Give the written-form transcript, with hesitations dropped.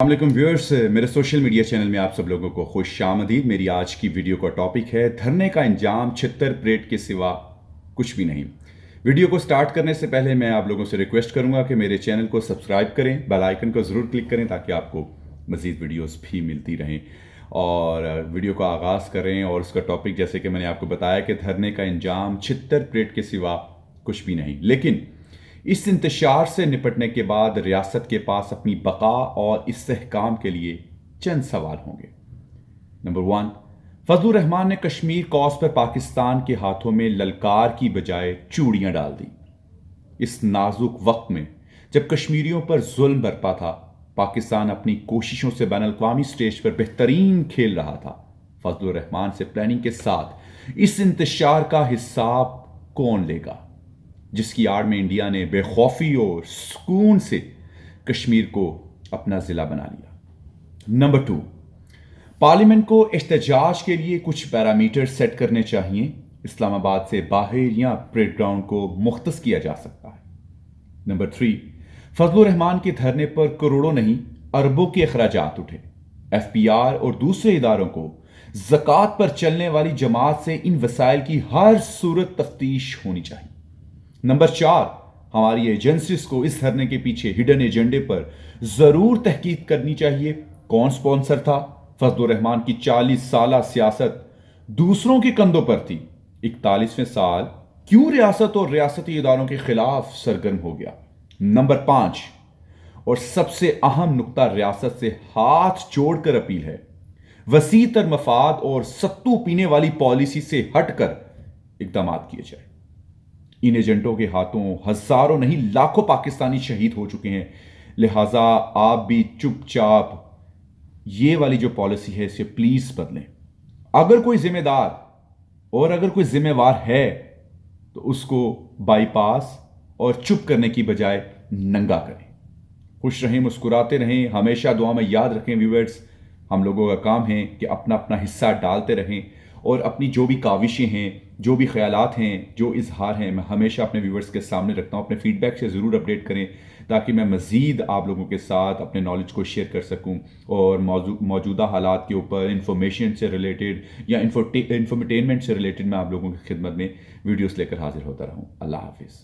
السلام علیکم ویورز، میرے سوشل میڈیا چینل میں آپ سب لوگوں کو خوش آمدید۔ میری آج کی ویڈیو کا ٹاپک ہے دھرنے کا انجام چھتر پریٹ کے سوا کچھ بھی نہیں۔ ویڈیو کو سٹارٹ کرنے سے پہلے میں آپ لوگوں سے ریکویسٹ کروں گا کہ میرے چینل کو سبسکرائب کریں، بیل آئیکن کو ضرور کلک کریں تاکہ آپ کو مزید ویڈیوز بھی ملتی رہیں، اور ویڈیو کا آغاز کریں۔ اور اس کا ٹاپک جیسے کہ میں نے آپ کو بتایا کہ دھرنے کا انجام چھتر پریٹ کے سوا کچھ بھی نہیں، لیکن اس انتشار سے نپٹنے کے بعد ریاست کے پاس اپنی بقا اور استحکام کے لیے چند سوال ہوں گے۔ نمبر 1، فضل الرحمان نے کشمیر کوز پر پاکستان کے ہاتھوں میں للکار کی بجائے چوڑیاں ڈال دی۔ اس نازک وقت میں جب کشمیریوں پر ظلم برپا تھا، پاکستان اپنی کوششوں سے بین الاقوامی سٹیج پر بہترین کھیل رہا تھا۔ فضل الرحمان سے پلاننگ کے ساتھ اس انتشار کا حساب کون لے گا، جس کی آڑ میں انڈیا نے بے خوفی اور سکون سے کشمیر کو اپنا ضلع بنا لیا۔ نمبر 2، پارلیمنٹ کو احتجاج کے لیے کچھ پیرامیٹر سیٹ کرنے چاہیے۔ اسلام آباد سے باہر یا پریڈ گراؤنڈ کو مختص کیا جا سکتا ہے۔ نمبر 3، فضل الرحمان کے دھرنے پر کروڑوں نہیں اربوں کے اخراجات اٹھے۔ ایف پی آر اور دوسرے اداروں کو زکوٰۃ پر چلنے والی جماعت سے ان وسائل کی ہر صورت تفتیش ہونی چاہیے۔ نمبر 4، ہماری ایجنسیز کو اس دھرنے کے پیچھے ہڈن ایجنڈے پر ضرور تحقیق کرنی چاہیے۔ کون سپانسر تھا؟ فضل الرحمان کی 40 سالہ سیاست دوسروں کے کندھوں پر تھی۔ 41ویں سال کیوں ریاست اور ریاستی اداروں کے خلاف سرگرم ہو گیا؟ نمبر 5، اور سب سے اہم نقطہ ریاست سے ہاتھ جوڑ کر اپیل ہے، وسیع تر مفاد اور ستو پینے والی پالیسی سے ہٹ کر اقدامات کیے جائے۔ ان ایجنٹوں کے ہاتھوں ہزاروں نہیں لاکھوں پاکستانی شہید ہو چکے ہیں، لہٰذا آپ بھی چپ چاپ یہ والی جو پالیسی ہے اسے پلیز بدلیں۔ اگر کوئی ذمہ دار اور اگر کوئی ذمہ وار ہے تو اس کو بائی پاس اور چپ کرنے کی بجائے ننگا کریں۔ خوش رہیں، مسکراتے رہیں، ہمیشہ دعا میں یاد رکھیں ویورز، ہم لوگوں کا کام ہے کہ اپنا اپنا حصہ ڈالتے رہیں، اور اپنی جو بھی کاوشیں ہیں، جو بھی خیالات ہیں، جو اظہار ہیں، میں ہمیشہ اپنے ویورز کے سامنے رکھتا ہوں۔ اپنے فیڈ بیک سے ضرور اپڈیٹ کریں تاکہ میں مزید آپ لوگوں کے ساتھ اپنے نالج کو شیئر کر سکوں، اور موجودہ حالات کے اوپر انفارمیشن سے ریلیٹڈ یا انفرٹینمنٹ سے ریلیٹڈ میں آپ لوگوں کی خدمت میں ویڈیوز لے کر حاضر ہوتا رہوں۔ اللہ حافظ۔